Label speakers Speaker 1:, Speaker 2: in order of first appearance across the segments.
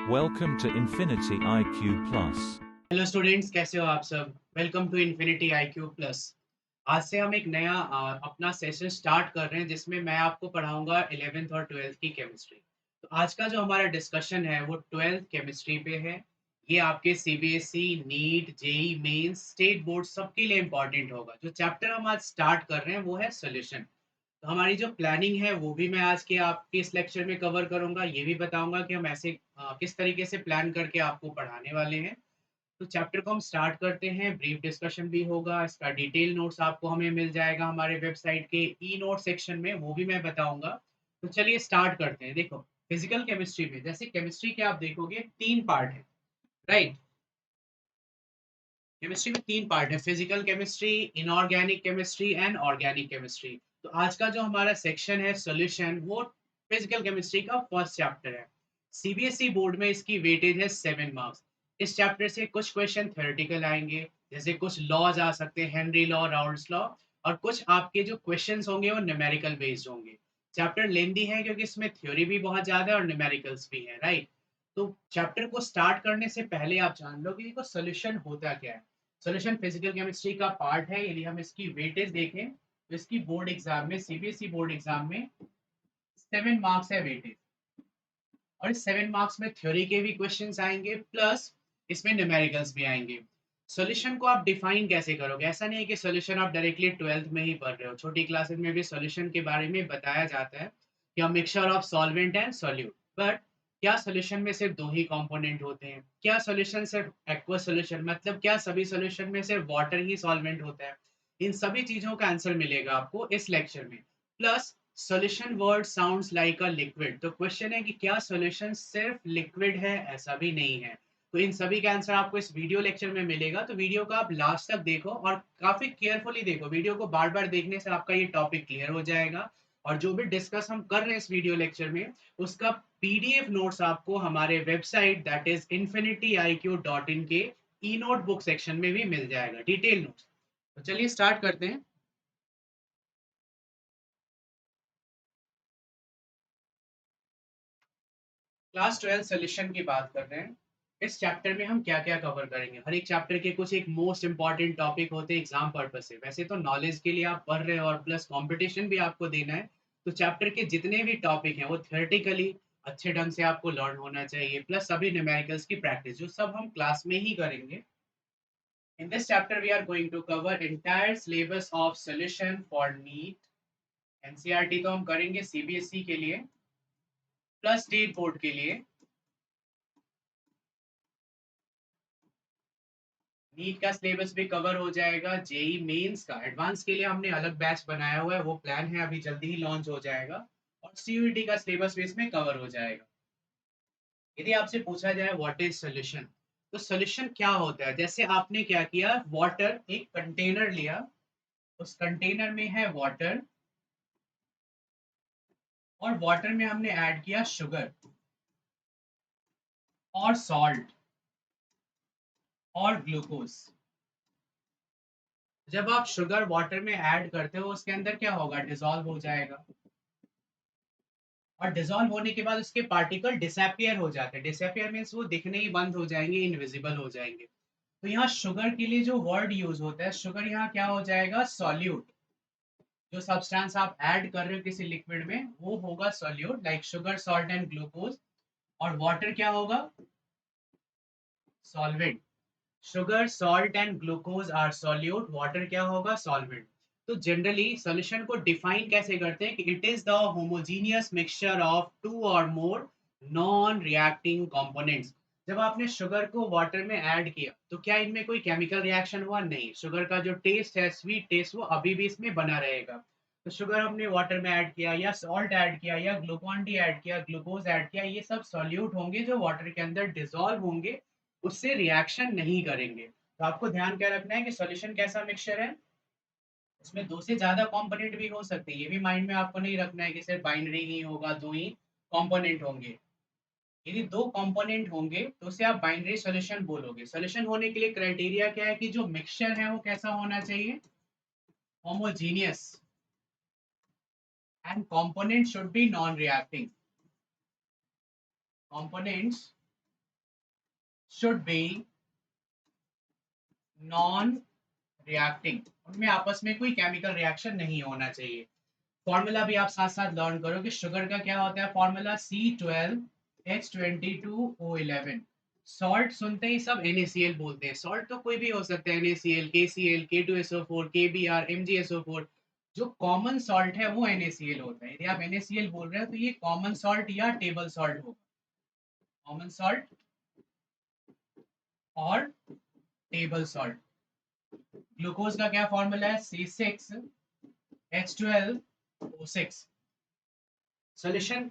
Speaker 1: Welcome to Infinity IQ Plus.
Speaker 2: Hello students, कैसे हो आप सब। Welcome to Infinity IQ Plus. आज से हम एक नया अपना सेशन स्टार्ट कर रहे हैं जिसमें मैं आपको पढ़ाऊंगा 11th और 12th की केमिस्ट्री। तो आज का जो हमारा डिस्कशन है वो 12th केमिस्ट्री पे है। ये आपके CBSE NEET JEE Mains state board सबके लिए इम्पोर्टेंट होगा। जो चैप्टर हम आज स्टार्ट कर रहे हैं वो है सोल्यूशन। तो हमारी जो प्लानिंग है वो भी मैं आज के आपके इस लेक्चर में कवर करूंगा। ये भी बताऊंगा कि हम ऐसे किस तरीके से प्लान करके आपको पढ़ाने वाले हैं। तो चैप्टर को हम स्टार्ट करते हैं। ब्रीफ डिस्कशन भी होगा, इसका डिटेल नोट्स आपको हमें मिल जाएगा हमारे वेबसाइट के ई नोट सेक्शन में, वो भी मैं बताऊंगा। तो चलिए स्टार्ट करते हैं। देखो, फिजिकल केमिस्ट्री में जैसे केमिस्ट्री के आप देखोगे तीन पार्ट है, राइट। केमिस्ट्री में तीन पार्ट है, physical chemistry, inorganic chemistry and organic chemistry. तो आज का जो हमारा सेक्शन है सॉल्यूशन, वो फिजिकल केमिस्ट्री का फर्स्ट चैप्टर है। सीबीएसई बोर्ड में इसकी वेटेज है 7 मार्क्स। इस चैप्टर से कुछ क्वेश्चन थ्योरेटिकल आएंगे, जैसे कुछ लॉज आ सकते हैं, हेनरी लॉ, राउल्स लॉ, और कुछ आपके जो क्वेश्चंस होंगे वो न्यूमेरिकल बेस्ड होंगे। चैप्टर लेंदी है क्योंकि इसमें थ्योरी भी बहुत ज्यादा है और न्यूमेरिकल्स भी है, राइट। तो चैप्टर को स्टार्ट करने से पहले आप जान लो कि देखो सोल्यूशन होता क्या है। सोल्यूशन फिजिकल केमिस्ट्री का पार्ट है। यदि हम इसकी वेटेज देखें तो इसकी बोर्ड एग्जाम में, सीबीएसई बोर्ड एग्जाम में 7 मार्क्स है वेटेज। और इस 7 मार्क्स में थ्योरी के भी क्वेश्चंस आएंगे, प्लस इसमें न्यूमेरिकल्स भी आएंगे। सॉल्यूशन को आप डिफाइन कैसे करोगे? ऐसा नहीं है कि सॉल्यूशन आप डायरेक्टली 12th में ही पढ़ रहे हो, छोटी क्लासेस में भी सॉल्यूशन के बारे में बताया जाता है कि a mixture of solvent and solute. But क्या सॉल्यूशन में सिर्फ दो ही कंपोनेंट होते हैं? क्या सॉल्यूशन सिर्फ एक्वा सॉल्यूशन, मतलब क्या सभी सॉल्यूशन में सिर्फ वाटर ही सॉल्वेंट होता है? इन सभी चीजों का आंसर मिलेगा आपको इस लेक्चर में। Plus solution word sounds like a liquid. तो क्वेश्चन है कि क्या सॉल्यूशन सिर्फ लिक्विड है? ऐसा भी नहीं है। तो इन सभी का आंसर आपको इस वीडियो लेक्चर में मिलेगा। तो वीडियो को आप लास्ट तक देखो और काफी केयरफुली देखो। वीडियो को बार बार देखने से आपका ये टॉपिक क्लियर हो जाएगा। और जो भी डिस्कस हम कर रहे हैं इस वीडियो लेक्चर में, उसका पीडीएफ नोट्स आपको हमारे वेबसाइट दैट इज infinityIQ.in के ई नोट बुक सेक्शन में भी मिल जाएगा, डिटेल नोट्स। तो चलिए स्टार्ट करते हैं। क्लास 12 सोल्यूशन की बात कर रहे हैं। इस चैप्टर में हम क्या क्या कवर करेंगे? हर एक चैप्टर के कुछ एक मोस्ट इंपॉर्टेंट टॉपिक होते हैं एग्जाम पर्पज से। वैसे तो नॉलेज के लिए आप पढ़ रहे हो और प्लस कंपटीशन भी आपको देना है। तो चैप्टर के जितने भी टॉपिक हैं वो थियोरेटिकली अच्छे ढंग से आपको लर्न होना चाहिए, प्लस सभी न्यूमेरिकल्स की प्रैक्टिस, जो सब हम क्लास में ही करेंगे। In this chapter we are going to cover entire syllabus of solution for NEET. NCERT तो हम करेंगे सीबीएसई के लिए, प्लस स्टेट बोर्ड के लिए। नीट का सिलेबस भी कवर हो जाएगा। जेई मेंस का एडवांस के लिए हमने अलग बैच बनाया हुआ है, वो प्लान है अभी जल्दी ही लॉन्च हो जाएगा। और सीयूईटी का सिलेबस भी इसमें कवर हो जाएगा। यदि आपसे पूछा जाए व्हाट इज सोल्यूशन, तो सोल्यूशन क्या होता है? जैसे आपने क्या किया, वाटर एक कंटेनर लिया, उस कंटेनर में है वाटर, और वाटर में हमने ऐड किया शुगर और सॉल्ट और ग्लूकोज। जब आप शुगर वाटर में ऐड करते हो, उसके अंदर क्या होगा? डिसॉल्व हो जाएगा। और डिसॉल्व होने के बाद उसके पार्टिकल डिसअपियर हो जाते हैं। डिसअपियर मीन्स वो दिखने ही बंद हो जाएंगे, इनविजिबल हो जाएंगे। तो यहाँ शुगर के लिए जो वर्ड यूज होता है, शुगर यहाँ क्या हो जाएगा? सॉल्यूट। जो सब्सटेंस आप ऐड कर रहे हो किसी लिक्विड में, वो होगा solute, like sugar, salt and glucose. और वाटर क्या होगा? Solvent. Sugar, salt and glucose are solute, water क्या होगा? सॉल्वेंट। तो जनरली सॉल्यूशन को डिफाइन कैसे करते हैं कि it is the homogeneous mixture of two or more non reacting components. जब आपने शुगर को वाटर में ऐड किया तो क्या इनमें कोई केमिकल रिएक्शन हुआ? नहीं। शुगर का जो टेस्ट है, स्वीट टेस्ट, वो अभी भी इसमें बना रहेगा। तो शुगर हमने वाटर में ऐड किया, या सॉल्ट ऐड किया, या ग्लूकोन डी ऐड किया, ग्लूकोज ऐड किया, ये सब सॉल्यूट होंगे जो वाटर के अंदर डिसॉल्व होंगे, उससे रिएक्शन नहीं करेंगे। तो आपको ध्यान क्या रखना है कि सॉल्यूशन कैसा मिक्सचर है? इसमें दो से ज्यादा कंपोनेंट भी हो सकते हैं। ये भी माइंड में आपको नहीं रखना है कि सिर्फ बाइनरी ही होगा, दो ही कंपोनेंट होंगे। यदि दो कंपोनेंट होंगे तो उसे आप बाइनरी सॉल्यूशन बोलोगे। सॉल्यूशन होने के लिए क्राइटेरिया क्या है कि जो मिक्सचर है वो कैसा होना चाहिए? Homogeneous, and component should be non reacting. Components should be non reacting, उनमें आपस में कोई केमिकल रिएक्शन नहीं होना चाहिए। फॉर्मूला भी आप साथ साथ लर्न करो कि शुगर का क्या होता है फॉर्मूला, C12H22O11। सॉल्ट सुनते ही सब NaCl बोलते हैं, सॉल्ट तो कोई भी हो सकता है, NaCl, KCl, K2SO4, KBr, MgSO4। जो कॉमन सॉल्ट है वो NaCl होता है। यदि आप NaCl बोल रहे हो तो ये कॉमन सॉल्ट या टेबल सॉल्ट होगा, कॉमन सॉल्ट और टेबल सॉल्ट। ग्लूकोज का क्या फॉर्मूला है, C6H12O6। सॉल्यूशन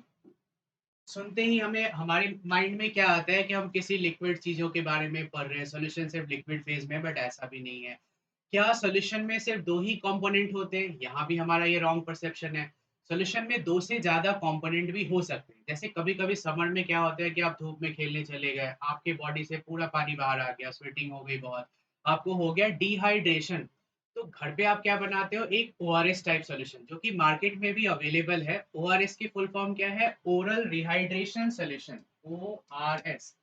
Speaker 2: सुनते ही हमें हमारे माइंड में क्या आता है कि हम किसी लिक्विड चीजों के बारे में पढ़ रहे हैं, सॉल्यूशन सिर्फ लिक्विड फेज में, बट ऐसा भी नहीं है। क्या सॉल्यूशन में सिर्फ दो ही कंपोनेंट होते हैं, यहाँ भी हमारा ये रॉन्ग परसेप्शन है। सॉल्यूशन में दो से ज्यादा कंपोनेंट भी हो सकते हैं। जैसे कभी कभी समर में क्या होता है कि आप धूप में खेलने चले गए, आपके बॉडी से पूरा पानी बाहर आ गया, स्वेटिंग हो गई बहुत, आपको हो गया डिहाइड्रेशन। तो घर पे आप क्या बनाते हो, एक ORS टाइप सॉल्यूशन, जो कि मार्केट में भी अवेलेबल है। ORS की फुल फॉर्म क्या है, ओरल रिहाइड्रेशन सॉल्यूशन, ORS।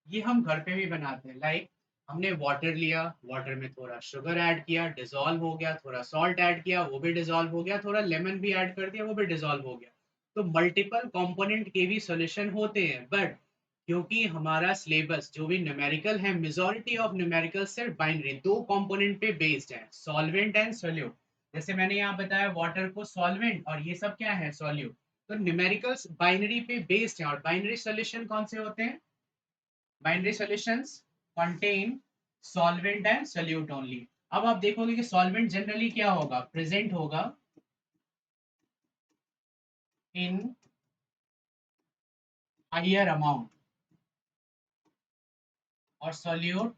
Speaker 2: ये हम घर पे भी बनाते हैं। लाइक हमने वाटर लिया, वाटर में थोड़ा शुगर ऐड किया, डिजोल्व हो गया, थोड़ा सॉल्ट ऐड किया, वो भी डिजोल्व हो गया, थोड़ा लेमन भी ऐड कर दिया, वो भी डिजोल्व हो गया। तो मल्टीपल कंपोनेंट के भी सॉल्यूशन होते हैं, बट क्योंकि हमारा सिलेबस जो भी न्यूमेरिकल है, मेजॉरिटी ऑफ न्यूमेरिकल सिर्फ बाइनरी दो कंपोनेंट पे बेस्ड है, सॉल्वेंट एंड सोल्यूट। जैसे मैंने यहाँ बताया वाटर को सॉल्वेंट और ये सब क्या है, सोल्यूट। तो न्यूमेरिकल्स बाइनरी पे बेस्ड है, और बाइनरी सॉल्यूशन कौन से होते हैं, binary solutions contain solvent and solute only। अब आप देखोगे कि सॉल्वेंट जनरली क्या होगा, प्रेजेंट होगा इन हायर अमाउंट, और solute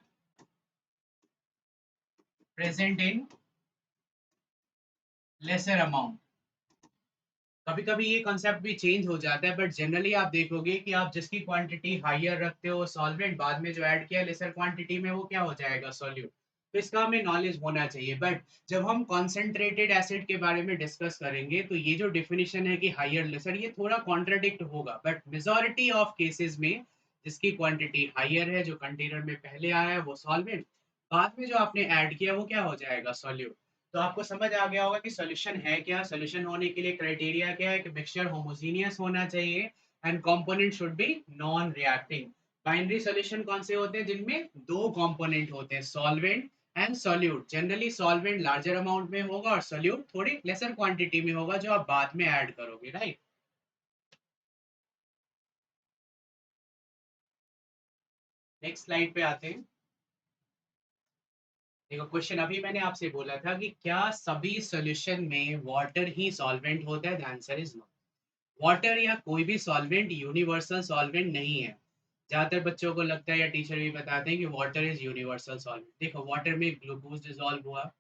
Speaker 2: present in lesser amount. कभी कभी ये कॉन्सेप्ट भी चेंज हो जाता है, बट जनरली आप देखोगे कि आप जिसकी क्वांटिटी हायर रखते हो सॉल्वेंट, बाद में जो ऐड किया लेसर क्वांटिटी में, वो क्या हो जाएगा, सॉल्यूट। तो इसका हमें नॉलेज होना चाहिए। बट जब हम कॉन्सेंट्रेटेड एसिड के बारे में डिस्कस करेंगे तो ये जो डिफिनेशन है कि हायर लेसर, ये थोड़ा कॉन्ट्राडिक्ट होगा। बट मेजोरिटी ऑफ केसेस में जिसकी क्वांटिटी हायर है, जो कंटेनर में पहले आया है वो सॉल्वेंट, बाद में जो आपने ऐड किया वो क्या हो जाएगा, सॉल्यूट। तो आपको समझ आ गया होगा कि सॉल्यूशन है क्या। सॉल्यूशन होने के लिए क्राइटेरिया क्या है कि मिक्सचर होमोजेनियस होना चाहिए and component should be non reacting. Binary solution कौन से होते हैं, जिनमें दो कंपोनेंट होते हैं, solvent and solute. Generally solvent larger amount में होगा और सॉल्यूट थोड़ी लेसर क्वांटिटी में होगा, जो आप बाद में ऐड करोगे, राइट। नेक्स्ट स्लाइड पे आते हैं। देखो क्वेश्चन अभी मैंने आपसे बोला था कि क्या सभी सॉल्यूशन में वाटर ही सॉल्वेंट होता है, the answer is no. Water या कोई भी सॉल्वेंट यूनिवर्सल सॉल्वेंट नहीं है। ज्यादातर बच्चों को लगता है या टीचर भी बताते हैं कि वाटर इज यूनिवर्सल सॉल्वेंट। देखो वाटर में ग्लूकोज डिसॉल्व हुआ,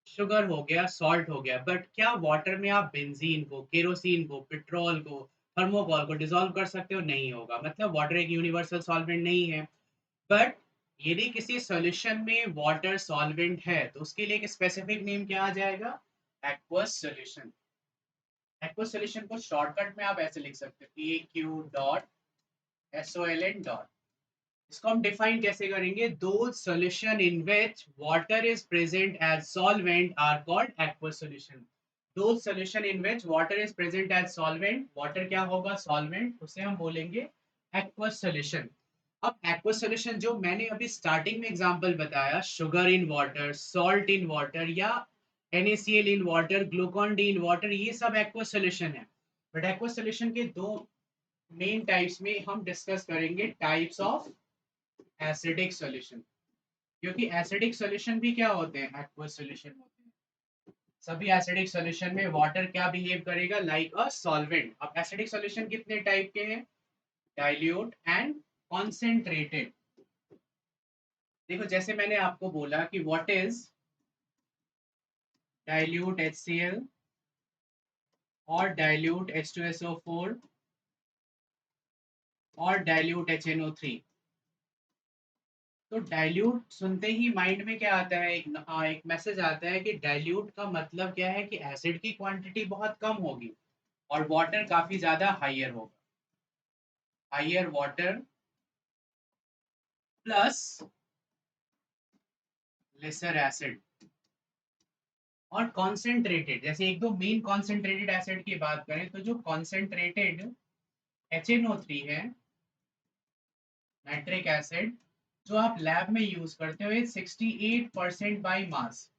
Speaker 2: शुगर हो गया, सॉल्ट हो गया, बट क्या वाटर में आप बेंजीन को, केरोसिन को, पेट्रोल को, थर्मोकॉल को डिसॉल्व कर सकते हो, नहीं होगा। मतलब वाटर एक यूनिवर्सल सॉल्वेंट नहीं है। बट यदि किसी सॉल्यूशन में वाटर सॉल्वेंट है तो उसके लिए एक स्पेसिफिक नेम क्या आ जाएगा, एक्वस सॉल्यूशन। एक्वस सॉल्यूशन को शॉर्टकट में आप ऐसे लिख सकते हो, AQ.SOLN डॉट। इसको हम डिफाइन कैसे करेंगे, दो solution in which water is present as solvent are called aqueous solution. दो solution in which water is present as solvent, water क्या होगा, सॉल्वेंट, उसे हम बोलेंगे एक्वस सॉल्यूशन। अब एक्वस सॉल्यूशन जो मैंने अभी स्टार्टिंग में एग्जांपल बताया, sugar in water, salt in water, या NaCl in water, Glucon D in water, ये सब एक्वस सॉल्यूशन है। बट एक्वस सॉल्यूशन के दो मेन टाइप्स में हम डिस्कस करेंगे, टाइप्स ऑफ एसिडिक सॉल्यूशन। क्योंकि एसिडिक सॉल्यूशन भी क्या होते हैं, एक्वस सॉल्यूशन होते हैं। सभी एसिडिक सॉल्यूशन में वाटर क्या बिहेव करेगा, लाइक अ सॉल्वेंट। अब एसिडिक सॉल्यूशन कितने टाइप के हैं, डाइल्यूट एंड कॉन्सेंट्रेटेड। देखो जैसे मैंने आपको बोला कि व्हाट इज डाइल्यूट HCl और डाइल्यूट H2SO4 और डाइल्यूट HNO3। तो डाइल्यूट सुनते ही माइंड में क्या आता है, एक मैसेज आता है कि डाइल्यूट का मतलब क्या है कि एसिड की क्वांटिटी बहुत कम होगी और वाटर काफी ज्यादा हायर होगा, higher water plus lesser acid. और कॉन्सेंट्रेटेड, जैसे एक दो मेन कॉन्सेंट्रेटेड एसिड की बात करें तो जो कॉन्सेंट्रेटेड HNO3 है, नाइट्रिक एसिड, जो आप लैब में यूज करते हो, 68% बाई मास।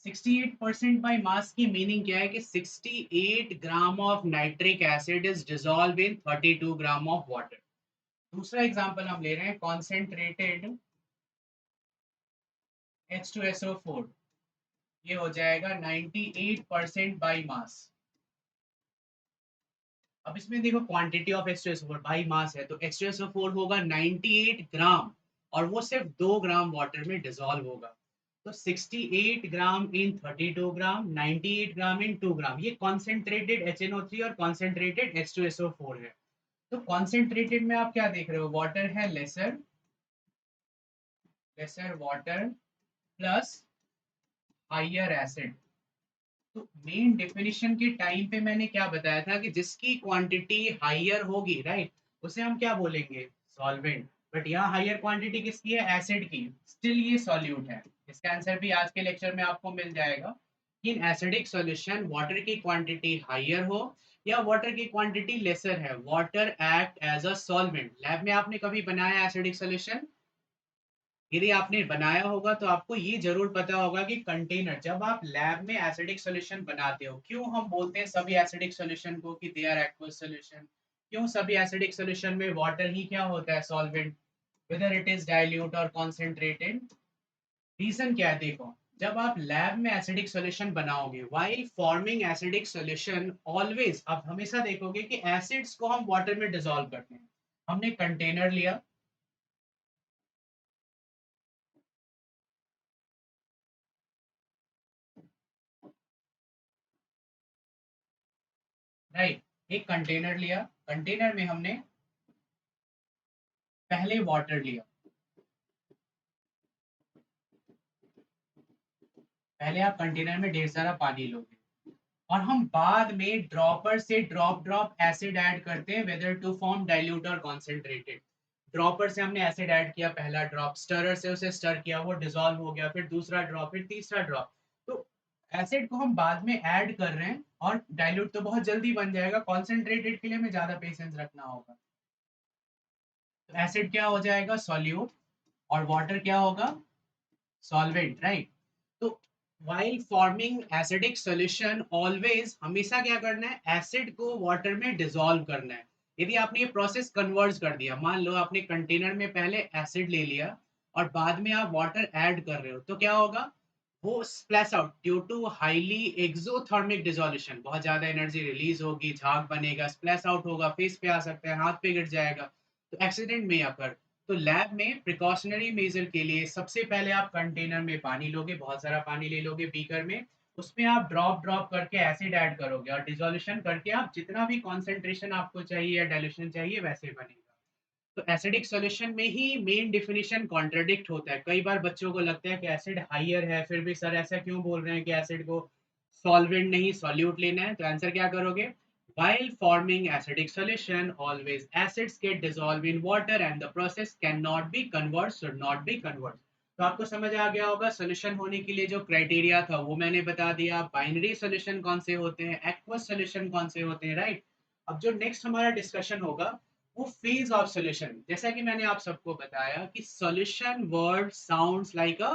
Speaker 2: 68% बाई मास की मीनिंग क्या है कि 68 gram of nitric acid is dissolve in 32 gram of water. दूसरा एग्जांपल हम ले रहे हैं, कॉन्सेंट्रेटेड H2SO4, ये हो जाएगा 98% बाई मास। अब इसमें देखो quantity of H2SO4 by mass है, तो H2SO4 होगा 98 ग्राम, और वो सिर्फ 2 ग्राम वाटर में डिसॉल्व होगा। तो 68 ग्राम इन 32 ग्राम, 98 ग्राम इन 2 ग्राम, ये कॉन्सेंट्रेटेड HNO3 और कॉन्सेंट्रेटेड H2SO4 है। तो कॉन्सेंट्रेटेड में आप क्या देख रहे हो, वाटर है lesser, lesser water plus higher acid. तो मेन डेफिनेशन के टाइम पे मैंने क्या बताया था कि जिसकी क्वांटिटी हायर होगी, राइट, उसे हम क्या बोलेंगे, सॉल्वेंट। बट यहाँ हायर क्वांटिटी किसकी है, एसिड की, स्टिल ये सॉल्यूट है। इसका आंसर भी आज के लेक्चर में आपको मिल जाएगा। इन एसिडिक सॉल्यूशन वाटर की क्वांटिटी हायर हो या वाटर की क्वांटिटी लेसर है, water act as a solvent. Lab में आपने कभी बनाया एसिडिक सॉल्यूशन? यदि आपने बनाया होगा तो आपको ये जरूर पता होगा कि कंटेनर, जब आप लैब में एसिडिक सॉल्यूशन बनाते हो, क्यों हम बोलते हैं सभी एसिडिक सॉल्यूशन को कि दे आर एक्वस सॉल्यूशन? क्यों सभी एसिडिक सॉल्यूशन में वाटर ही क्या होता है, solvent, whether it is dilute और कॉन्सेंट्रेटेड? रीजन क्या है, देखो, जब आप लैब में एसिडिक सॉल्यूशन बनाओगे, while forming acidic solution always, आप हमेशा देखोगे कि एसिड्स को हम वाटर में डिसॉल्व करते हैं। हमने कंटेनर लिया, राइट, एक कंटेनर लिया, कंटेनर में हमने पहले वाटर लिया, पहले आप कंटेनर में ढेर सारा पानी लोगे, और हम बाद में ड्रॉपर से ड्रॉप ड्रॉप एसिड ऐड करते हैं, वेदर टू फॉर्म डाइल्यूट और कॉन्सेंट्रेटेड। ड्रॉपर से हमने एसिड ऐड किया, पहला ड्रॉप, स्टरर से उसे स्टर किया, वो डिसॉल्व हो गया, फिर दूसरा ड्रॉप, फिर तीसरा ड्रॉप। तो एसिड को हम बाद में ऐड कर रहे हैं, और डाइल्यूट तो बहुत जल्दी बन जाएगा, कॉन्सेंट्रेटेड के लिए हमें ज्यादा पेशेंस रखना होगा। तो एसिड क्या हो जाएगा, सॉल्यूट, और वाटर क्या होगा, सॉल्वेंट, राइट। तो while forming acidic solution always, हमेशा क्या करना है, एसिड को वाटर में डिसॉल्व करना है। यदि आपने ये प्रोसेस कन्वर्ट कर दिया, मान लो आपने कंटेनर में पहले एसिड ले लिया और बाद में आप वाटर ऐड कर रहे हो, तो क्या होगा, वो splash out due to highly exothermic dissolution, बहुत ज्यादा एनर्जी रिलीज होगी, झाग बनेगा, स्प्लैश आउट होगा, फेस पे आ सकता है, हाथ पे गिर जाएगा, तो एक्सीडेंट में अकर। तो लैब में प्रिकॉशनरी मेजर के लिए सबसे पहले आप कंटेनर में पानी लोगे, बहुत सारा पानी ले लोगे बीकर में, उसमें आप ड्रॉप ड्रॉप करके एसिड ऐड करोगे, और डिसोल्यूशन करके आप जितना भी कॉन्सेंट्रेशन आपको चाहिए या डाइल्यूशन चाहिए वैसे बनेगा। तो एसिडिक सॉल्यूशन में ही मेन डिफिनीशन कॉन्ट्रडिक्ट होता है। कई बार बच्चों को लगता है कि एसिड हाइयर है, फिर भी सर ऐसा क्यों बोल रहे हैं कि एसिड को सॉल्वेंट नहीं सॉल्यूट लेना है? तो आंसर क्या करोगे, while forming acidic solution always acids get dissolved in water and the process cannot be converted, should not be converted। तो आपको समझ आ गया होगा सोल्यूशन होने के लिए जो क्राइटेरिया था वो मैंने बता दिया, बाइनरी सोल्यूशन कौन से होते हैं, एक्वस सोल्यूशन कौन से होते हैं, राइट। अब जो नेक्स्ट हमारा डिस्कशन होगा वो फेज ऑफ सॉल्यूशन। जैसा कि मैंने आप सबको बताया कि solution word sounds like a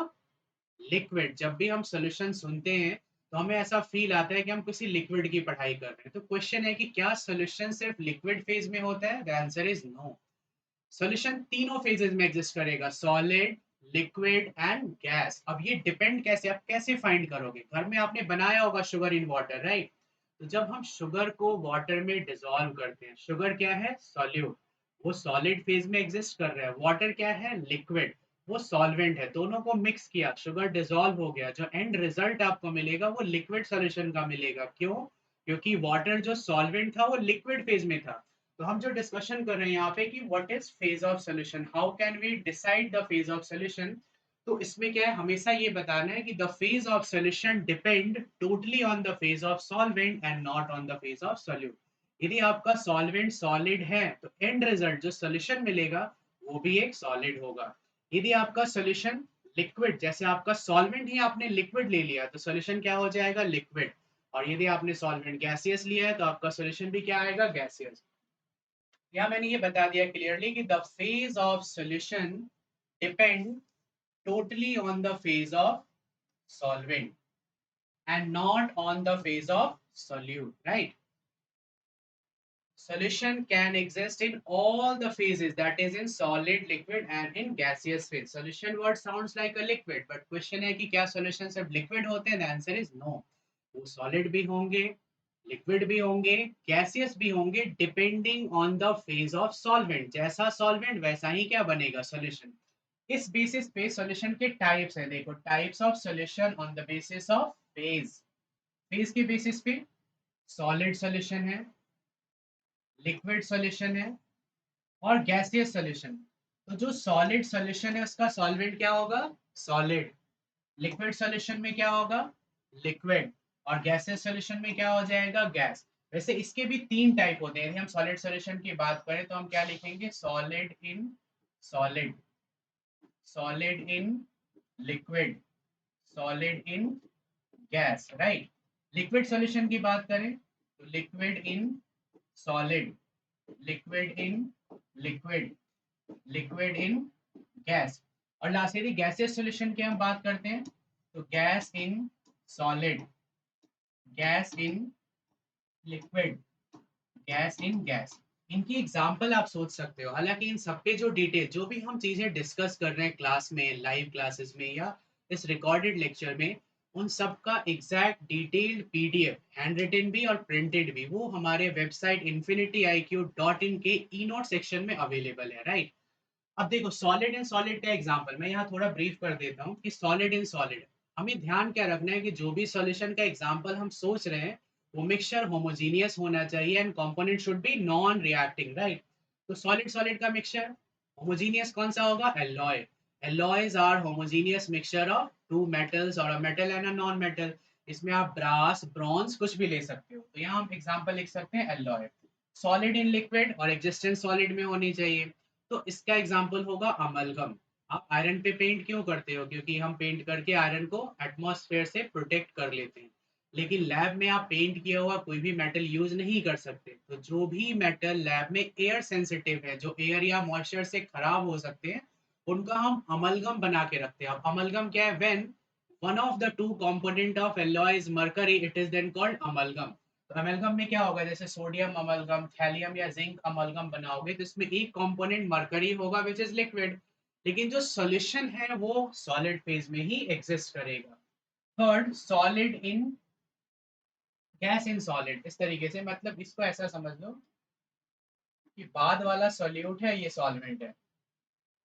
Speaker 2: liquid. जब भी हम सॉल्यूशन सुनते हैं तो हमें ऐसा फील आता है कि हम किसी लिक्विड की पढ़ाई कर रहे हैं। तो क्वेश्चन है कि क्या सॉल्यूशन सिर्फ लिक्विड फेज में होता है? The answer is no. Solution तीनों फेजेस में एग्जिस्ट करेगा, सॉलिड, लिक्विड एंड गैस। अब ये डिपेंड कैसे, आप कैसे फाइंड करोगे, घर में आपने बनाया होगा शुगर इन वाटर, राइट। तो जब हम शुगर को वाटर में डिसॉल्व करते हैं, शुगर क्या है, सॉल्यूट, वो सॉलिड फेज में एग्जिस्ट कर रहा है, वाटर क्या है, लिक्विड, वो सॉल्वेंट है। दोनों को मिक्स किया, शुगर डिसॉल्व हो गया, जो एंड रिजल्ट आपको मिलेगा वो लिक्विड सॉल्यूशन का मिलेगा। क्यों? क्योंकि वाटर जो सॉल्वेंट था वो लिक्विड फेज में था। तो हम जो डिस्कशन कर रहे हैं यहाँ पे कि what is phase of solution, how can we decide the phase of solution. तो इसमें क्या है, हमेशा ये बताना है कि the phase of solution depend totally on the phase of solvent and not on the phase of solute. यदि आपका सॉल्वेंट सॉलिड है तो एंड रिजल्ट जो सॉल्यूशन मिलेगा वो भी एक सॉलिड होगा। यदि आपका सॉल्यूशन लिक्विड, जैसे आपका सॉल्वेंट ही आपने लिक्विड ले लिया तो सॉल्यूशन क्या हो जाएगा, लिक्विड। और यदि आपने सॉल्वेंट गैसियस लिया है तो आपका सॉल्यूशन भी क्या आएगा, गैसियस। यहाँ मैंने ये बता दिया क्लियरली कि the phase of solution depend totally on the phase of solvent and not on the phase of solute, right? Solution can exist in all the phases, that is in solid, liquid and in gaseous phase. Solution word sounds like a liquid, but question है कि क्या solution सिर्फ liquid होते हैं? The answer is no. वो solid भी होंगे, liquid भी होंगे, gaseous भी होंगे, depending on the phase of solvent. जैसा solvent वैसा ही क्या बनेगा, solution. इस बेसिस पे सॉल्यूशन के टाइप्स हैं, देखो types of solution on the basis of phase. Phase के बेसिस पे सॉलिड सॉल्यूशन है, लिक्विड सॉल्यूशन है और गैसियस सॉल्यूशन। तो जो सॉलिड सॉल्यूशन है उसका सॉल्वेंट क्या होगा, सॉलिड। लिक्विड सॉल्यूशन में क्या होगा, लिक्विड। और गैसियस सॉल्यूशन में क्या हो जाएगा, गैस। वैसे इसके भी तीन टाइप होते हैं। यदि हम सॉलिड सॉल्यूशन की बात करें तो हम क्या लिखेंगे, solid in solid, solid in liquid, solid in gas, right. Liquid solution की बात करें तो liquid in solid, liquid in liquid, liquid in gas. और लास्ट यदि गैसियस सॉल्यूशन की हम बात करते हैं तो gas in solid, gas in liquid, gas in gas. इनकी एग्जाम्पल आप सोच सकते हो। हालांकि इन सब पे जो डिटेल, जो भी हम चीजें डिस्कस कर रहे हैं क्लास में, लाइव क्लासेस में या इस रिकॉर्डेड लेक्चर में, उन सब का exact detailed PDF, handwritten भी और प्रिंटेड भी, वो हमारे वेबसाइट infinityIQ.in के ई नोट सेक्शन में अवेलेबल है, राइट। अब देखो सॉलिड इन सॉलिड का एग्जांपल मैं यहाँ थोड़ा ब्रीफ कर देता हूँ कि सॉलिड इन सॉलिड हमें ध्यान क्या रखना है कि जो भी सॉल्यूशन का एग्जांपल हम सोच रहे हैं वो मिक्सचर होमोजीनियस होना चाहिए and component should be non reacting, right. तो सॉलिड सॉलिड का मिक्सचर होमोजीनियस कौन सा होगा, alloy. Alloys are homogeneous mixture of two metals और a metal and a non metal. इसमें आप ब्रास ब्रॉन्ज कुछ भी ले सकते हो। तो यहाँ हम एग्जांपल लिख सकते हैं एलॉय। सॉलिड इन लिक्विड और एग्जिस्टेंस सॉलिड में होनी चाहिए। तो इसका एग्जाम्पल होगा अमलगम। आप आयरन पे पेंट क्यों करते हो, क्योंकि हम पेंट करके आयरन को एटमॉस्फेयर से प्रोटेक्ट कर लेते हैं। लेकिन लैब में आप पेंट किया हुआ कोई भी मेटल यूज नहीं कर सकते। तो जो भी मेटल लैब में एयर सेंसिटिव है, जो एयर या मॉइस्चर से खराब हो सकते हैं, उनका हम अमलगम बना के रखते हैं। अब अमलगम क्या है, when one of the two component of alloy is mercury it is then called amalgam. तो अमेलगम में क्या होगा, जैसे सोडियम अमलगम, थैलियम या जिंक अमलगम बनाओगे तो इसमें एक कंपोनेंट मरकरी होगा विच इज लिक्विड, लेकिन जो सॉल्यूशन है वो सॉलिड फेज में ही एग्जिस्ट करेगा। Third, solid in gas in solid. इस तरीके से मतलब इसको ऐसा समझ लो कि बाद वाला सॉल्यूट है, ये सॉल्वेंट है।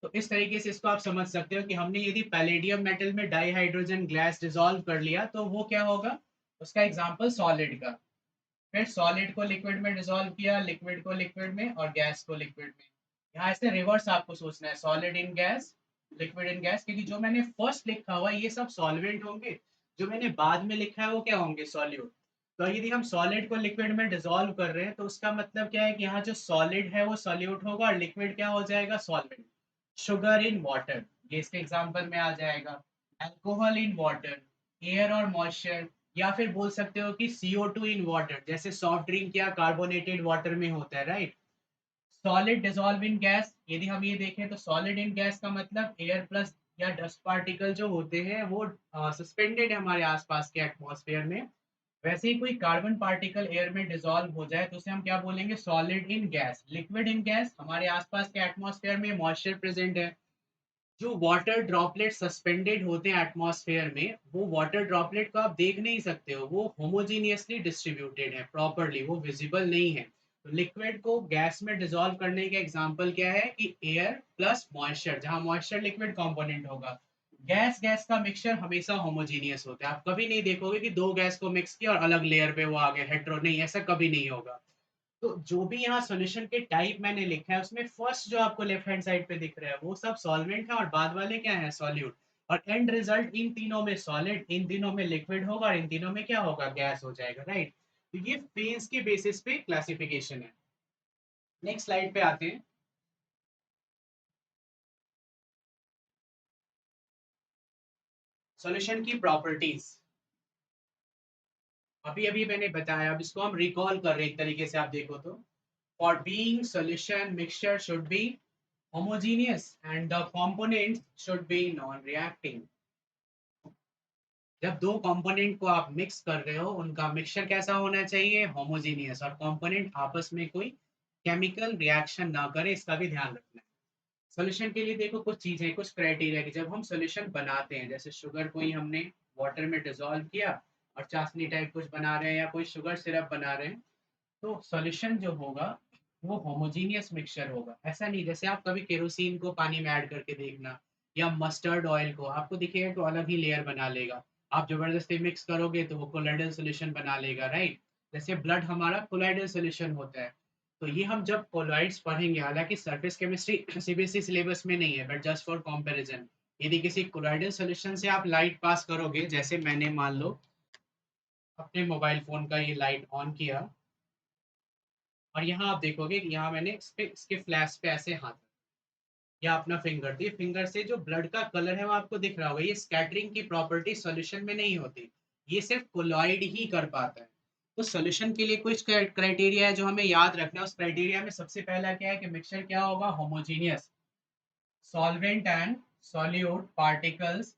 Speaker 2: तो इस तरीके से इसको आप समझ सकते हो कि हमने यदि पैलेडियम मेटल में डाइहाइड्रोजन गैस डिसॉल्व कर लिया तो वो क्या होगा, उसका एग्जांपल सॉलिड का। फिर सॉलिड को लिक्विड में डिसॉल्व किया, लिक्विड को लिक्विड में और गैस को लिक्विड में। यहाँ ऐसे रिवर्स आपको सोचना है, solid in gas, liquid in gas, क्योंकि जो मैंने फर्स्ट लिखा हुआ ये सब सॉल्वेंट होंगे, जो मैंने बाद में लिखा है वो क्या होंगे, सॉल्यूट। तो यदि हम सॉलिड को लिक्विड में डिसॉल्व कर रहे हैं तो उसका मतलब क्या है कि यहाँ जो सॉलिड है वो सॉल्यूट होगा और लिक्विड क्या हो जाएगा, सॉल्वेंट। शुगर इन वाटर, ये इसके एग्जांपल में आ जाएगा। अल्कोहल इन वाटर, एयर और मॉइस्चर, या फिर बोल सकते हो कि CO2 इन वाटर, जैसे सॉफ्ट ड्रिंक या कार्बोनेटेड वाटर में होता है, right. Solid dissolve in gas, यदि हम ये देखें तो सॉलिड इन गैस का मतलब एयर प्लस या डस्ट पार्टिकल जो होते हैं वो सस्पेंडेड है हमारे आसपास के एटमॉस्फेयर में। वैसे ही कोई कार्बन पार्टिकल एयर में डिसॉल्व हो जाए तो उसे हम क्या बोलेंगे, solid in gas. Liquid in gas, हमारे आसपास के एटमॉस्फेयर में मॉइस्चर प्रेजेंट है। जो वाटर ड्रॉपलेट सस्पेंडेड होते हैं एटमॉस्फेयर में, वो वाटर ड्रॉपलेट को आप देख नहीं सकते हो, वो होमोजीनियसली डिस्ट्रीब्यूटेड है प्रॉपरली, वो विजिबल नहीं है। तो लिक्विड को गैस में डिसॉल्व करने का एग्जांपल क्या है कि एयर प्लस मॉइस्चर, जहां मॉइस्चर लिक्विड कंपोनेंट होगा। गैस गैस का मिक्सचर हमेशा होमोजीनियस होता है। आप कभी नहीं देखोगे कि दो गैस को मिक्स किया और अलग लेयर पे वो आ गए हेटेरो, नहीं, ऐसा कभी नहीं होगा। तो जो भी यहाँ सॉल्यूशन के टाइप मैंने लिखा है उसमें फर्स्ट जो आपको लेफ्ट हैंड साइड पे दिख रहा है वो सब सॉल्वेंट है और बाद वाले क्या है, सॉल्यूट। और एंड रिजल्ट इन तीनों में सॉलिड, इन तीनों में लिक्विड होगा और इन तीनों में क्या होगा, गैस हो जाएगा, राइट। तो ये फेज के बेसिस पे क्लासिफिकेशन है। नेक्स्ट स्लाइड पे आते हैं। सॉल्यूशन की प्रॉपर्टीज अभी अभी मैंने बताया, अब इसको हम रिकॉल कर रहे हैं एक तरीके से, आप देखो तो for being solution mixture should be homogeneous and the components should be non-reacting. जब दो कंपोनेंट को आप मिक्स कर रहे हो उनका मिक्सचर कैसा होना चाहिए, होमोजीनियस, और कंपोनेंट आपस में कोई केमिकल रिएक्शन ना करे, इसका भी ध्यान रखना है। सॉल्यूशन के लिए देखो कुछ चीजें, कुछ क्राइटेरिया कि जब हम सॉल्यूशन बनाते हैं, जैसे शुगर को ही हमने वाटर में डिसॉल्व किया और चाशनी टाइप कुछ बना रहे हैं या कोई शुगर सिरप बना रहे हैं, तो सॉल्यूशन जो होगा वो होमोजीनियस मिक्सचर होगा। ऐसा नहीं जैसे आप कभी केरोसिन को पानी में ऐड करके देखना या मस्टर्ड ऑयल को, आपको दिखेगा तो अलग ही लेयर बना लेगा। आप जबरदस्ती मिक्स करोगे तो वो कोलाइडल सॉल्यूशन बना लेगा, राइट। जैसे ब्लड हमारा कोलाइडल सॉल्यूशन होता है। तो ये हम जब कोलॉइड्स पढ़ेंगे, हालांकि सरफेस केमिस्ट्री सीबीएसई सिलेबस में नहीं है, बट जस्ट फॉर कंपैरिजन, यदि किसी कोलॉइडल सॉल्यूशन से आप लाइट पास करोगे, जैसे मैंने मान लो अपने मोबाइल फोन का ये लाइट ऑन किया और यहाँ आप देखोगे कि यहाँ मैंने इसके फ्लैश पे ऐसे हाथ या अपना फिंगर दिए, फिंगर से जो ब्लड का कलर है वो आपको दिख रहा होगा। ये स्कैटरिंग की प्रॉपर्टी सॉल्यूशन में नहीं होती, ये सिर्फ कोलॉइड ही कर पाता है। तो सॉल्यूशन के लिए कुछ क्राइटेरिया है जो हमें याद रखना है। उस क्राइटेरिया में सबसे पहला क्या है कि मिक्सचर क्या होगा, homogeneous, solvent and solute particles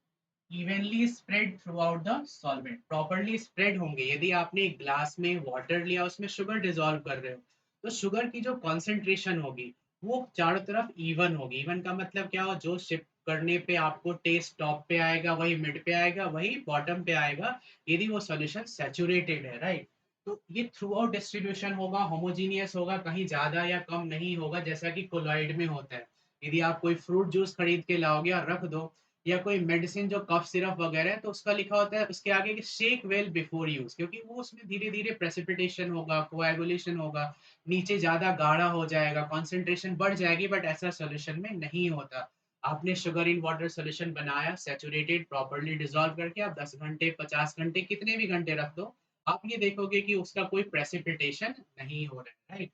Speaker 2: evenly spread throughout the solvent, properly spread होंगे। यदि आपने एक ग्लास में वाटर लिया, उसमें शुगर डिसॉल्व कर रहे हो, तो शुगर की जो कॉन्सेंट्रेशन होगी वो चारों तरफ इवन होगी। इवन का मतलब क्या हो, जो शिफ्ट करने पे आपको टेस्ट टॉप पे आएगा वही मिड पे आएगा, वही बॉटम पे आएगा, यदि वो सॉल्यूशन सैचुरेटेड है, राइट। तो ये थ्रू आउट डिस्ट्रीब्यूशन होगा, होमोजीनियस होगा, कहीं ज्यादा या कम नहीं होगा, जैसा कि कोलॉइड में होता है। यदि आप कोई फ्रूट जूस खरीद के लाओगे और रख दो, या कोई मेडिसिन जो कफ सिरप वगैरह है, तो उसका लिखा होता है उसके आगे कि शेक वेल बिफोर यूज, क्योंकि वो उसमें धीरे धीरे प्रेसिपिटेशन होगा, कोएगुलेशन होगा, नीचे ज्यादा गाढ़ा हो जाएगा, कॉन्सेंट्रेशन बढ़ जाएगी, बट ऐसा सोल्यूशन में नहीं होता। आपने शुगर इन वाटर सोल्यूशन बनाया, सैचुरेटेड, प्रॉपर्ली डिसॉल्व करके आप 10 घंटे 50 घंटे कितने भी घंटे रख दो, आप ये देखोगे कि उसका कोई प्रेसिपिटेशन नहीं हो रहा है, राइट।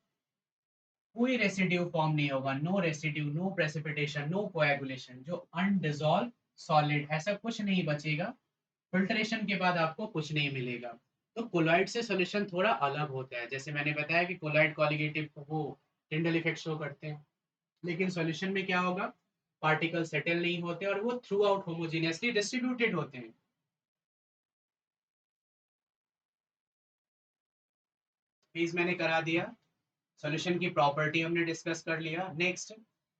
Speaker 2: कोई रेसिड्यू फॉर्म नहीं होगा, no residue, no precipitation, no coagulation, जो अनडिसॉल्व सॉलिड, ऐसा कुछ नहीं बचेगा। फिल्ट्रेशन के बाद आपको कुछ नहीं मिलेगा। तो कोलॉइड से सॉल्यूशन थोड़ा अलग होता है। जैसे मैंने बताया कि कोलॉइड कॉलिगेटिव वो टिंडल इफेक्ट शो करते हैं, लेकिन सॉल्यूशन में क्या होगा, पार्टिकल सेटल नहीं होते और वो थ्रू आउट होमोजीनियसली डिस्ट्रीब्यूटेड होते हैं। फीस मैंने करा दिया, सॉल्यूशन की प्रॉपर्टी हमने डिस्कस कर लिया। नेक्स्ट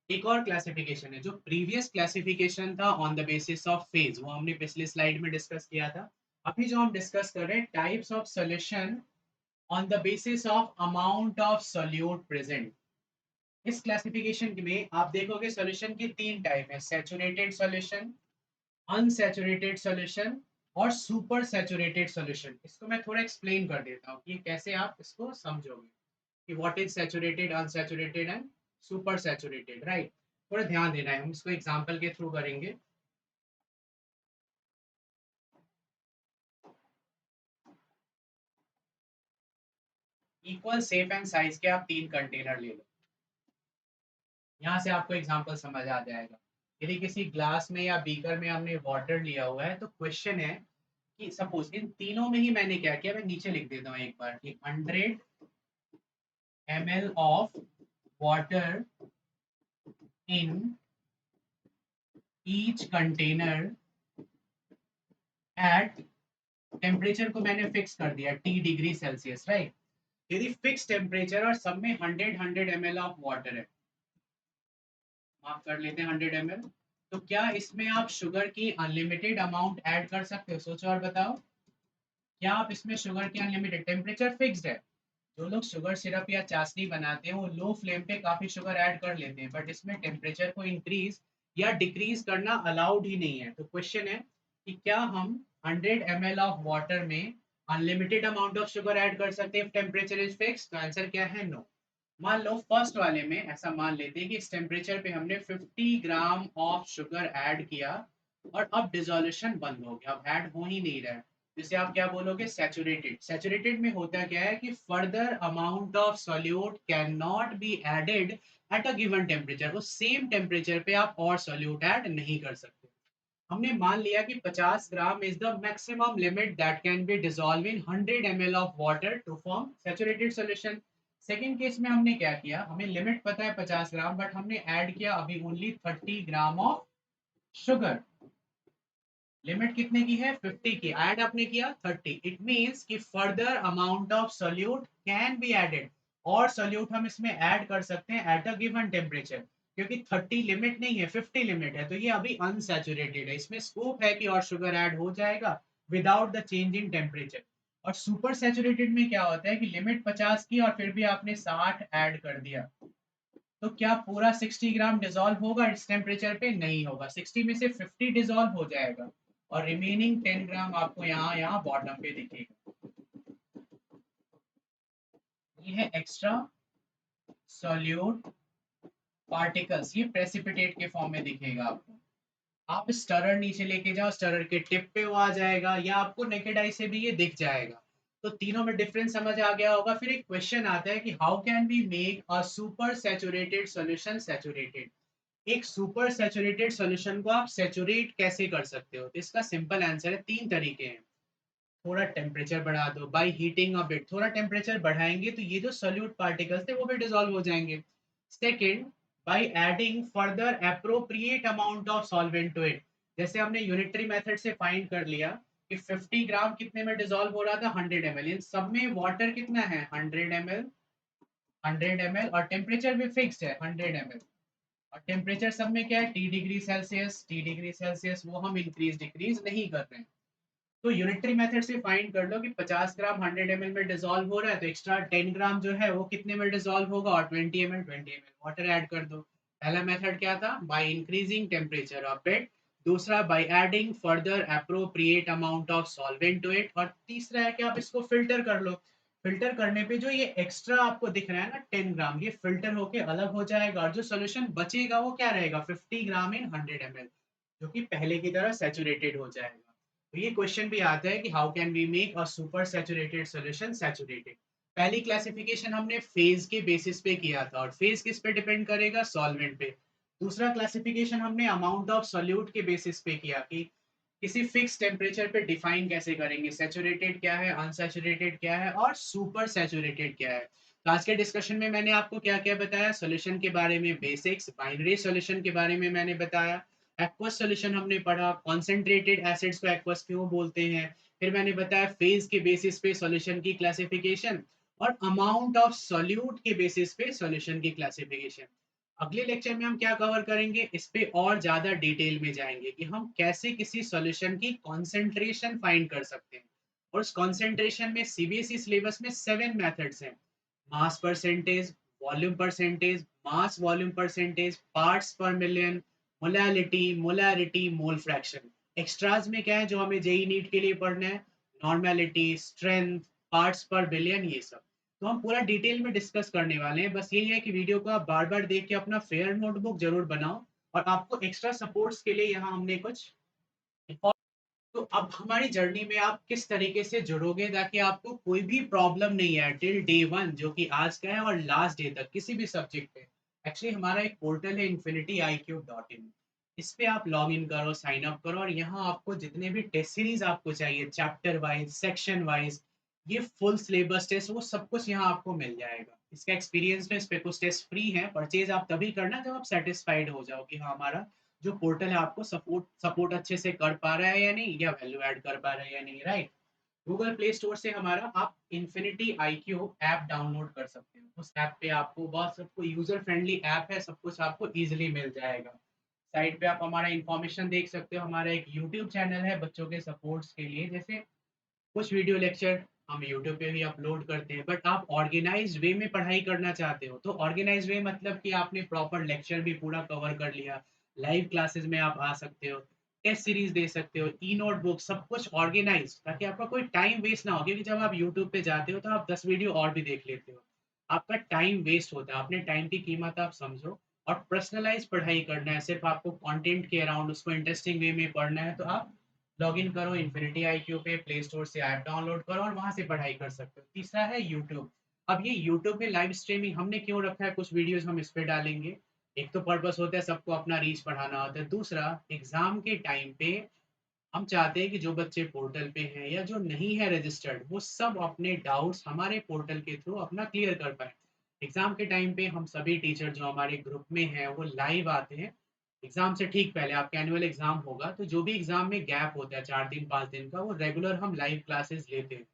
Speaker 2: एक और क्लासिफिकेशन है, जो प्रीवियस क्लासिफिकेशन था on the basis of phase, वो हमने पिछली स्लाइड में डिस्कस किया था। अभी जो हम डिस्कस कर रहे हैं, types of solution on the basis of amount of solute present. इस क्लासिफिकेशन में आप देखोगे सॉल्यूशन की तीन टाइप है, सैचुरेटेड सॉल्यूशन, अनसैचुरेटेड सॉल्यूशन और सुपर सैचुरेटेड सॉल्यूशन। इसको मैं थोड़ा एक्सप्लेन कर देता हूँ कि कैसे आप इसको समझोगे कि what is saturated, unsaturated and super saturated, right. थोड़ा ध्यान देना है, हम इसको एग्जांपल के थ्रू करेंगे। इक्वल शेप एंड साइज के आप तीन कंटेनर ले लो, यहाँ से आपको एग्जांपल समझ आ जाएगा। यदि किसी ग्लास में या बीकर में हमने वाटर लिया हुआ है, तो क्वेश्चन है कि सपोज इन तीनों में ही मैंने क्या किया, मैं नीचे लिख देता हूँ एक बार कि 100 ml of water in each container at, temperature को मैंने फिक्स कर दिया T°C, राइट। यदि फिक्स टेम्परेचर और सब में 100 ml ऑफ वाटर है, माफ कर लेते हैं 100 ml, तो क्या इसमें आप शुगर की अनलिमिटेड अमाउंट ऐड कर सकते हो, सोचो और बताओ। क्या आप इसमें शुगर की अनलिमिटेड, टेम्परेचर फिक्स्ड है, जो लोग शुगर सिरप या चाशनी बनाते हैं वो लो फ्लेम पे काफी शुगर ऐड कर लेते हैं, बट इसमें टेम्परेचर को इंक्रीज या डिक्रीज करना अलाउड ही नहीं है। तो क्वेश्चन है कि क्या हम 100 ml ऑफ वाटर में unlimited amount of sugar add कर सकते हैं, टेम्परेचर इज फिक्स? तो आंसर क्या है, नो। मान लो फर्स्ट वाले में ऐसा मान लेते हैं कि इस टेम्परेचर पे हमने 50 ग्राम ऑफ शुगर ऐड किया और अब डिसोल्यूशन बंद हो गया, अब ऐड हो ही नहीं रहा है, जिसे आप क्या बोलोगे, सैचुरेटेड। सैचुरेटेड में होता क्या है कि further amount of solute can not be added at a given temperature, वो सेम टेम्परेचर पे आप और सॉल्यूट ऐड नहीं कर सकते। हमने मान लिया कि 50 gram is the maximum limit that can be dissolve in 100 ml of water to form saturated solution. Second case में हमने क्या किया, हमें लिमिट पता है 50 ग्राम, बट हमने ऐड किया अभी only 30 gram of sugar. Limit कितने की है, 50 की, ऐड आपने किया 30। इट मींस कि further amount of solute can be added, और सोल्यूट हम इसमें ऐड कर सकते हैं एट अ गिवन टेम्परेचर। क्योंकि 30 लिमिट नहीं है, 50 लिमिट है, तो ये अभी अनसैचुरेटेड है, इसमें स्कोप है कि और शुगर ऐड हो जाएगा without the change in temperature. और सुपर सैचुरेटेड में क्या होता है कि लिमिट 50 की और फिर भी आपने 60 ऐड कर दिया, तो क्या पूरा 60 ग्राम डिसॉल्व होगा इस टेम्परेचर पे? नहीं होगा, 60 में से 50 डिसॉल्व हो जाएगा और रिमेनिंग 10 ग्राम आपको यहाँ यहाँ बॉटम पे दिखेगा। ये है एक्स्ट्रा सॉल्यूट पार्टिकल्स, ये प्रेसिपिटेट के फॉर्म में दिखेगा आपको। आप स्टरर नीचे लेके जाओ, स्टरर के टिप पे वो आ जाएगा, या आपको नेकेड आई से भी ये दिख जाएगा। तो तीनों में डिफरेंस समझ आ गया होगा। फिर एक क्वेश्चन आता है कि how can we make a super saturated solution saturated. एक सुपर सैचुरेटेड सॉल्यूशन को आप सैचुरेट कैसे कर सकते हो? तो इसका सिंपल आंसर है, तीन तरीके हैं। थोड़ा टेम्परेचर बढ़ा दो, बाय हीटिंग अ बिट, थोड़ा टेम्परेचर बढ़ाएंगे तो ये जो सॉल्यूट पार्टिकल्स थे वो भी डिसॉल्व हो जाएंगे। Second, by adding further appropriate amount of solvent to it. जैसे हमने यूनिटरी मेथड से फाइंड कर लिया कि 50 ग्राम कितने में डिसॉल्व हो रहा था, 100 ml, इन सब में वाटर कितना है, 100 ml, 100 ml, और टेम्परेचर भी फिक्स है 100 ml। और टेम्परेचर सब में क्या है, T degree Celsius, T degree Celsius, वो हम इंक्रीज डिक्रीज नहीं कर रहे हैं। तो यूनिटरी मेथड से फाइंड कर लो कि 50 ग्राम 100 ml में डिसॉल्व हो रहा है, तो एक्स्ट्रा 10 ग्राम जो है वो कितने में डिसॉल्व होगा, और 20 ml, 20 ml वाटर ऐड कर दो। पहला मेथड क्या था, by increasing temperature of bed. दूसरा, by adding further appropriate amount of solvent to it. और तीसरा है कि आप इसको फिल्टर कर लो। फिल्टर करने पे जो ये एक्स्ट्रा आपको दिख रहा है ना 10 ग्राम, ये फिल्टर होके अलग हो जाएगा, और जो सोल्यूशन बचेगा वो क्या रहेगा, 50 ग्राम इन 100 ml, जो कि पहले की तरह सैचुरेटेड हो जाएगा। तो ये क्वेश्चन भी आता है कि how can we make a super saturated solution saturated. पहली क्लासिफिकेशन हमने फेज के बेसिस पे किया था, और फेज किस पे डिपेंड करेगा, सॉल्वेंट पे। दूसरा क्लासिफिकेशन हमने अमाउंट ऑफ सॉल्यूट के बेसिस पे किया कि किसी फिक्स टेम्परेचर पे डिफाइन कैसे करेंगे, सैचुरेटेड क्या है, अनसैचुरेटेड क्या है, और सुपर सैचुरेटेड क्या है। तो आज के डिस्कशन में मैंने आपको क्या क्या बताया, सॉल्यूशन के बारे में बेसिक्स, बाइनरी सॉल्यूशन के बारे में मैंने बताया, एक्वस सॉल्यूशन हमने पढ़ा, कॉन्सेंट्रेटेड एसिड्स को एक्वस क्यों बोलते हैं, फिर मैंने बताया फेज के बेसिस पे सॉल्यूशन की क्लासिफिकेशन, और अमाउंट ऑफ सॉल्यूट के बेसिस पे सॉल्यूशन की क्लासिफिकेशन। अगले लेक्चर में हम क्या कवर करेंगे, इस पे और ज्यादा डिटेल में जाएंगे कि हम कैसे किसी सॉल्यूशन की कॉन्सेंट्रेशन फाइंड कर सकते हैं। और उस कॉन्सेंट्रेशन में सीबीएसई सिलेबस में 7 मेथड्स हैं। Mass percentage, volume percentage, mass volume percentage, parts per million, molality, molarity, mole fraction. Extras में क्या है जो हमें जेई नीट के लिए पढ़ना है, नॉर्मेलिटी, स्ट्रेंथ, पार्ट्स पर बिलियन, ये सब। तो हम पूरा डिटेल में डिस्कस करने वाले हैं। बस यही है कि वीडियो को आप बार बार देख के अपना फेयर नोटबुक जरूर बनाओ। और आपको एक्स्ट्रा सपोर्ट्स के लिए यहाँ हमने कुछ, तो अब हमारी जर्नी में आप किस तरीके से जुड़ोगे ताकि आपको कोई भी प्रॉब्लम नहीं है टिल डे वन, जो कि आज का है, और लास्ट डे तक किसी भी सब्जेक्ट पे। एक्चुअली हमारा एक पोर्टल है infinityIQ.in, इस पे आप लॉग इन करो, साइन अप करो, और यहाँ आपको जितने भी टेस्ट सीरीज आपको चाहिए, चैप्टर वाइज, सेक्शन वाइज, ये फुल सिलेबस टेस्ट, वो सब कुछ यहाँ आपको मिल जाएगा। इसका एक्सपीरियंस में इस पे कुछ टेस्ट फ्री है, परचेज आप तभी करना जब आप सेटिस्फाइड हो जाओ कि हाँ हमारा जो पोर्टल है आपको सपोर्ट सपोर्ट अच्छे से कर पा रहा है या नहीं, या वैल्यू ऐड कर पा रहा है या नहीं, राइट। गूगल प्ले स्टोर से हमारा आप इन्फिनिटी IQ ऐप डाउनलोड कर सकते हो। उस ऐप पे आपको बहुत सबको यूजर फ्रेंडली ऐप है, सब कुछ आपको इजीली मिल जाएगा। साइट पे आप हमारा इंफॉर्मेशन देख सकते हो। हमारा एक यूट्यूब चैनल है बच्चों के सपोर्ट्स के लिए, जैसे कुछ वीडियो लेक्चर हम यूट्यूब पे भी अपलोड करते हैं। बट आप ऑर्गेनाइज्ड वे में पढ़ाई करना चाहते हो, तो ऑर्गेनाइज्ड वे मतलब कि आपने प्रॉपर लेक्चर भी पूरा कवर कर लिया, लाइव क्लासेस में आप आ सकते हो, टेस्ट सीरीज दे सकते हो, ई नोट बुक, सब कुछ ऑर्गेनाइज, ताकि आपका कोई टाइम वेस्ट ना हो। क्योंकि जब आप यूट्यूब पे जाते हो तो आप 10 वीडियो और भी देख लेते हो, आपका टाइम वेस्ट होता है। अपने टाइम की कीमत आप समझो, और पर्सनलाइज पढ़ाई करना है, सिर्फ आपको कंटेंट के अराउंड उसको इंटरेस्टिंग वे में पढ़ना है, तो आप लॉग इन करो इन्फिनिटी IQ पे, प्ले स्टोर से ऐप डाउनलोड करो और वहां से पढ़ाई कर सकते हो। तीसरा है यूट्यूब। अब ये यूट्यूब में लाइव स्ट्रीमिंग हमने क्यों रखा है, कुछ वीडियोस हम इस पे डालेंगे, एक तो पर्पस होता है सबको अपना रीच बढ़ाना होता है, दूसरा एग्जाम के टाइम पे हम चाहते हैं कि जो बच्चे पोर्टल पे हैं या जो नहीं है रजिस्टर्ड वो सब अपने डाउट्स हमारे पोर्टल के थ्रू अपना क्लियर कर पाए। एग्जाम के टाइम पे हम सभी टीचर जो हमारे ग्रुप में हैं वो लाइव आते हैं। एग्जाम से ठीक पहले आपका एनुअल एग्जाम होगा तो जो भी एग्जाम में गैप होता है 4 दिन 5 दिन का वो रेगुलर हम लाइव क्लासेस लेते हैं।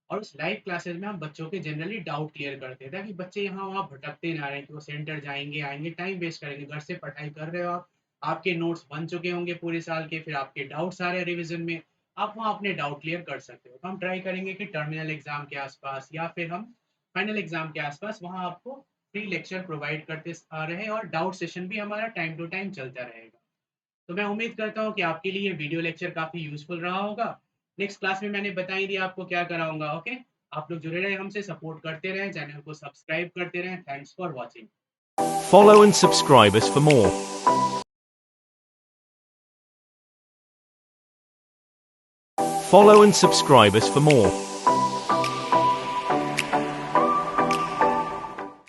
Speaker 2: और उस लाइव क्लासेस में हम बच्चों के जनरली डाउट क्लियर करते हैं ताकि बच्चे यहाँ वहाँ भटकते ना रहे कि वो सेंटर जाएंगे आएंगे टाइम वेस्ट करेंगे। घर से पढ़ाई कर रहे हो आप, आपके नोट्स बन चुके होंगे पूरे साल के, फिर आपके डाउट्स आ रहे हैं रिवीजन में, आप वहाँ अपने डाउट क्लियर कर सकते हो। तो हम ट्राई करेंगे कि टर्मिनल एग्जाम के आसपास या फिर हम फाइनल एग्जाम के आसपास वहाँ आपको फ्री लेक्चर प्रोवाइड करते आ रहे हैं और डाउट सेशन भी हमारा टाइम टू टाइम चलता रहेगा। तो मैं उम्मीद करता हूँ कि आपके लिए ये वीडियो लेक्चर काफ़ी यूज़फुल रहा होगा। नेक्स्ट क्लास में मैंने बता ही दिया आपको क्या कराऊंगा। ओके, आप लोग जुड़े रहे, हमसे सपोर्ट करते रहें, चैनल को सब्सक्राइब करते रहें। Thanks for watching.
Speaker 1: Follow and subscribe us for more. Follow and subscribe us for more.